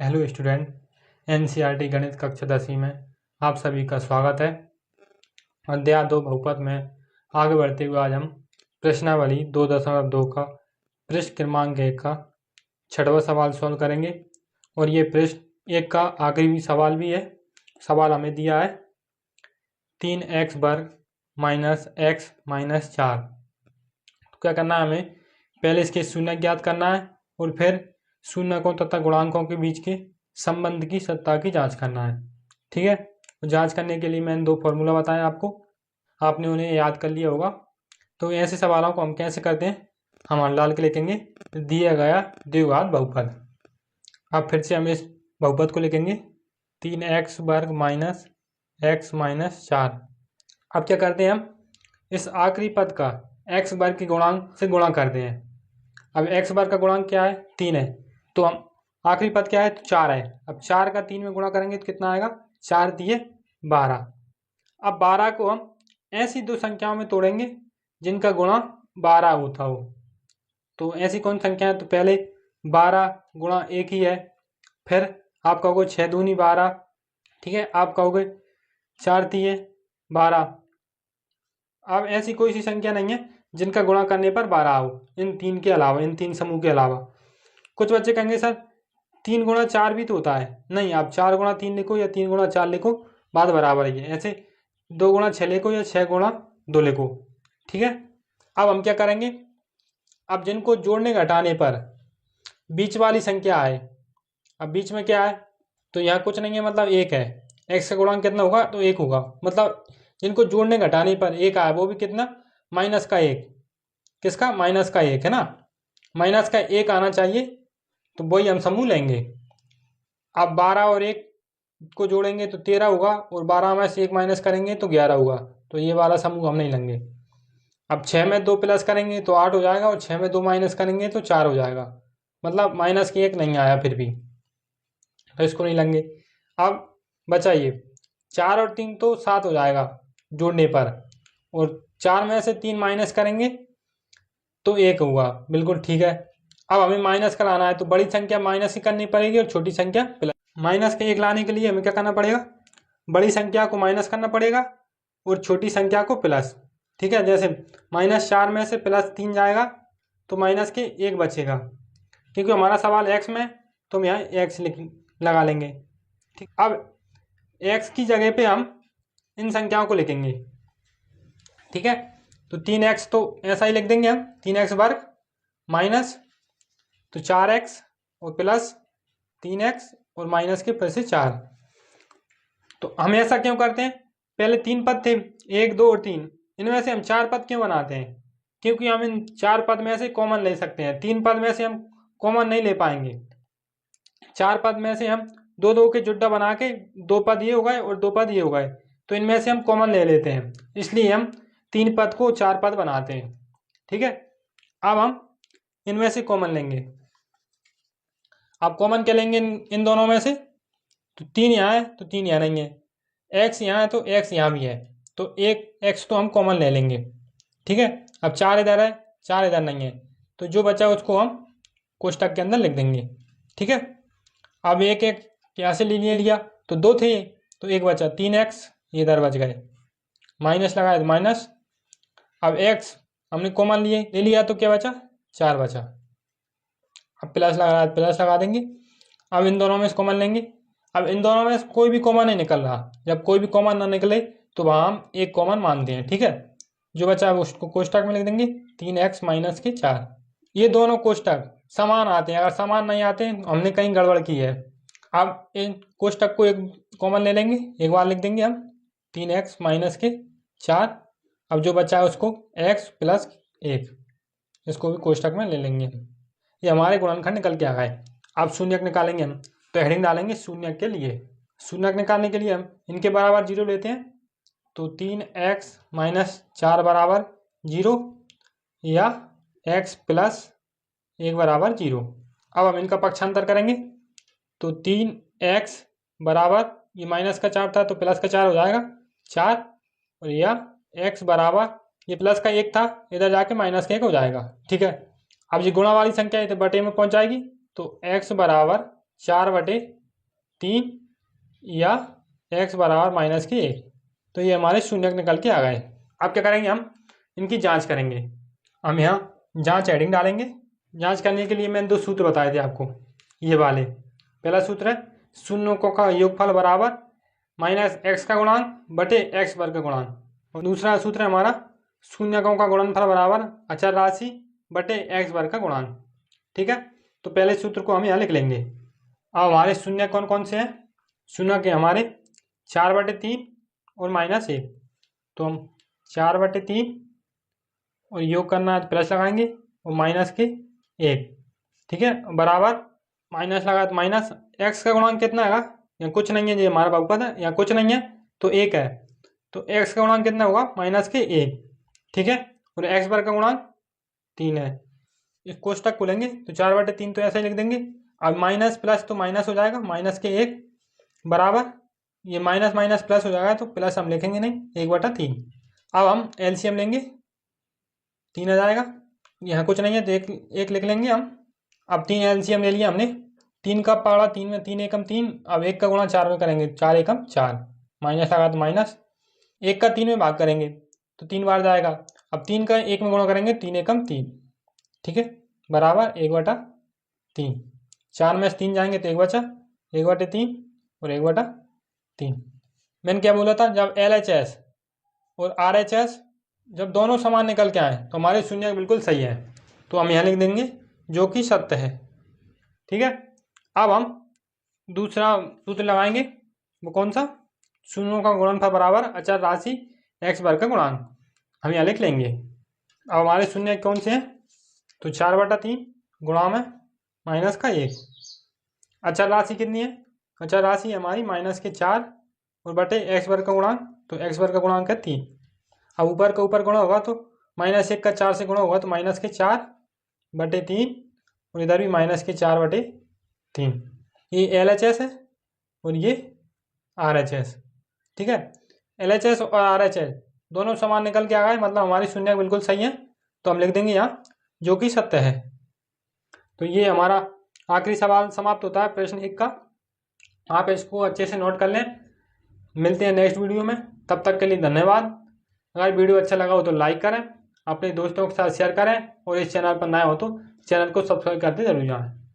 Hello student, NCERT गणित कक्षा 10वीं में आप सभी का स्वागत है। अध्याय 2 बहुपद में आगे बढ़ते हुए आज हम प्रश्नावली 2.2 का पृष्ठ क्रमांक 1 का 6वां सवाल सॉल्व करेंगे और ये पृष्ठ 1 का आखिरी सवाल भी है। सवाल हमें दिया है 3x वर्ग माइनस x माइनस 4। तो क्या करना है, हमें पहले इसके शून्य ज्ञात करना है और फिर शून्यकों तथा गुणांकों के बीच के संबंध की सत्ता की जांच करना है। ठीक है, तो जांच करने के लिए मैंने 2 फॉर्मूला बताए आपको, आपने उन्हें याद कर लिया होगा। तो ऐसे सवालों को हम कैसे करते हैं, हम डाल के लिखेंगे दिया गया द्विघात बहुपद। अब फिर से हम इस बहुपद को लिखेंगे 3x वर्ग माइनस x माइनस 4। अब क्या करते हैं, हम इस आखिरी पद का x वर्ग के गुणांक से गुणा करते हैं। अब x वर्ग का गुणांक क्या है, 3 है, तो हम आखिरी पद क्या है, तो 4 है। अब 4 का 3 में गुणा करेंगे तो कितना आएगा, 4 दिए 12। अब 12 को हम ऐसी 2 संख्याओं में तोड़ेंगे जिनका गुणा 12 होता हो। तो ऐसी कौन संख्या है, तो पहले 12 गुणा 1 ही है, फिर आप कहोगे 6 दूनी 12, ठीक है, आप कहोगे 4 दिए 12। अब ऐसी कोई सी संख्या नहीं है जिनका गुणा करने पर 12 हो, इन 3 के अलावा, इन 3 समूह के अलावा। कुछ बच्चे कहेंगे सर 3 गुणा 4 भी तो होता है। नहीं, आप 4 गुणा 3 लिखो या 3 गुणा 4 लिखो, बात बराबर ही है। ऐसे 2 गुणा 6 लिखो या 6 गुणा 2 लिखो, ठीक है। अब हम क्या करेंगे, अब जिनको जोड़ने घटाने पर बीच वाली संख्या आए, अब बीच में क्या है, तो यहाँ कुछ नहीं है, मतलब 1 है। x का गुणांक कितना होगा, तो 1 होगा। मतलब जिनको जोड़ने घटाने पर 1 आया, वो भी कितना, माइनस का 1। किसका, माइनस का 1 है ना, माइनस का 1 आना चाहिए, तो वही हम समूह लेंगे। अब 12 और 1 को जोड़ेंगे तो 13 होगा, और 12 में से 1 माइनस करेंगे तो 11 होगा, तो ये वाला समूह हम नहीं लेंगे। अब 6 में 2 प्लस करेंगे तो 8 हो जाएगा, और 6 में 2 माइनस करेंगे तो 4 हो जाएगा। मतलब माइनस की 1 नहीं आया फिर भी, तो इसको नहीं लेंगे। अब बचाइए 4 और 3 तो 7 हो जाएगा जोड़ने पर, और 4 में से 3 माइनस करेंगे तो 1 होगा, बिल्कुल ठीक है। अब हमें माइनस कराना है, तो बड़ी संख्या माइनस ही करनी पड़ेगी और छोटी संख्या प्लस। माइनस के 1 लाने के लिए हमें क्या करना पड़ेगा, बड़ी संख्या को माइनस करना पड़ेगा और छोटी संख्या को प्लस, ठीक है। जैसे -4 में से +3 जाएगा तो माइनस के 1 बचेगा, क्योंकि हमारा सवाल x में, तो हम यहाँ x लगा लेंगे, ठीक। अब x की जगह पे हम इन संख्याओं को लिखेंगे, ठीक है। तो 3x तो ऐसा ही लिख देंगे हम, 3x वर्ग माइनस, तो 4x और प्लस 3x और माइनस के फिर से 4। तो हम ऐसा क्यों करते हैं, पहले 3 पद थे, 1 2 और 3, इनमें से हम 4 पद क्यों बनाते हैं, क्योंकि हम इन 4 पद में से कॉमन ले सकते हैं। 3 पद में से हम कॉमन नहीं ले पाएंगे, 4 पद में से हम 2 2 के जुड्डा बना के 2 पद ये हो गए और 2 पद ये हो गए, तो इनमें से हम कॉमन ले लेते हैं, इसलिए हम 3 पद को 4 पद बनाते हैं, ठीक है। अब हम इनमें से कॉमन लेंगे। अब कॉमन क्या लेंगे इन दोनों में से, तो 3 यहाँ है तो 3 यहाँ नहीं है, x यहाँ है तो x यहाँ भी है, तो एक x तो हम कॉमन ले लेंगे, ठीक है। अब 4 इधर है, 4 इधर नहीं है, तो जो बचा उसको हम कोष्टक के अंदर लिख देंगे, ठीक है। अब एक एक कैसे लिया, तो 2 थे तो 1 बचा, 3x ये इधर बच गए, माइनस लगाए तो माइनस। अब x हमने कॉमन ले लिया तो क्या बचा, 4 बचा। अब प्लस लगा देंगे। अब इन दोनों में से कॉमन लेंगे। अब इन दोनों में से कोई भी कॉमन नहीं निकल रहा, जब कोई भी कॉमन ना निकले तो वहाँ हम एक कॉमन मानते हैं, ठीक है। जो बचा है उसको कोष्टक में लिख देंगे, 3x माइनस के 4। ये दोनों कोष्टक समान आते हैं, अगर समान नहीं आते हैं तो हमने कहीं गड़बड़ की है। अब इन कोष्टक को एक कॉमन ले लेंगे, एक बार लिख देंगे हम 3x माइनस के 4। अब जो बचा है उसको x प्लस 1, इसको भी कोष्टक में ले लेंगे। ये हमारे गुणनखंड निकल के आ गए। अब शून्यक निकालेंगे हम, तो हेडिंग डालेंगे शून्यक के लिए। शून्यक निकालने के लिए हम इनके बराबर 0 लेते हैं, तो 3x माइनस 4 बराबर 0 या x प्लस 1 बराबर 0। अब हम इनका पक्षांतर करेंगे, तो 3x बराबर, ये माइनस का 4 था तो प्लस का 4 हो जाएगा 4, और या x बराबर, ये प्लस का 1 था इधर जाके माइनस का 1 हो जाएगा, ठीक है। अब ये गुणा वाली संख्या इधर बटे में पहुंच जाएगी, तो x बराबर 4/3 या x बराबर -1। तो ये हमारे शून्य निकल के आ गए। अब क्या करेंगे, हम इनकी जांच करेंगे। हम यहाँ जांच हेडिंग डालेंगे। जांच करने के लिए मैंने 2 सूत्र बताए थे आपको, ये वाले। पहला सूत्र है शून्यों का योगफल बराबर -x का गुणांक बटे x वर्ग का गुणांक। और दूसरा सूत्र है हमारा शून्यकों का गुणनफल बराबर अचर राशि बटे x वर्ग का गुणांक। ठीक है, तो पहले सूत्र को हम यहाँ लिख लेंगे। अब हमारे शून्य कौन कौन से हैं? शून्य के हमारे 4/3 और -1। तो हम 4/3 और योग करना है तो प्लस लगाएंगे और -1। ठीक है, बराबर माइनस लगा तो माइनस x का गुणांक कितना है? यहाँ कुछ नहीं है, ये हमारा बहुपद है, यहाँ कुछ नहीं है तो 1 है। तो x का गुणांक कितना होगा? -1। ठीक है, और x वर्ग का गुणांक 3 है। इस कोष्टक खोलेंगे तो 4/3 तो ऐसे ही लिख देंगे। अब माइनस प्लस तो माइनस हो जाएगा, -1 बराबर ये माइनस माइनस प्लस हो जाएगा तो प्लस हम लिखेंगे नहीं, 1/3। अब हम एलसीएम लेंगे, 3 आ जाएगा। यहाँ कुछ नहीं है तो एक लिख लेंगे हम। अब 3 एलसीएम ले लिया हमने। 3 का पड़ा 3 में, 3 एकम 3। अब 1 का गुणा 4 में करेंगे, 4 एकम 4। माइनस लगा तो माइनस। 1 का 3 में भाग करेंगे तो 3 बार जाएगा। अब 3 का 1 में गुणा करेंगे, 3 एकम 3। ठीक है, बराबर 1/3। 4 में से 3 जाएंगे तो 1 बचा, 1/3 और 1/3। मैंने क्या बोला था, जब LHS और RHS जब दोनों समान निकल के आए तो हमारे शून्य बिल्कुल सही है, तो हम यहाँ लिख देंगे जो कि सत्य है। ठीक है, अब हम दूसरा सूत्र लगाएंगे। वो कौन सा? शून्यों का गुणनफल बराबर अचर राशि x वर्ग का गुणांक। हम यहाँ लिख लेंगे। अब हमारे शून्य कौन से हैं? तो 4/3 गुणा में -1। अचर राशि कितनी है? अचर राशि हमारी -4 और बटे x वर्ग का गुणांक, तो x वर्ग का गुणांक है 3। अब ऊपर का ऊपर गुणा होगा तो -1 का 4 से गुणा होगा तो -4/3 और इधर भी -4/3। ये LHS है और ये RHS। ठीक है, LHS और RHS दोनों समान निकल के आ गए, मतलब हमारी शून्य बिल्कुल सही है, तो हम लिख देंगे यहाँ जो कि सत्य है। तो ये हमारा आखिरी सवाल समाप्त होता है प्रश्न 1 का। आप इसको अच्छे से नोट कर लें। मिलते हैं नेक्स्ट वीडियो में, तब तक के लिए धन्यवाद। अगर वीडियो अच्छा लगा हो तो लाइक करें, अपने दोस्तों के साथ शेयर करें और इस चैनल पर नए हो तो चैनल को सब्सक्राइब करते जरूर जाएं।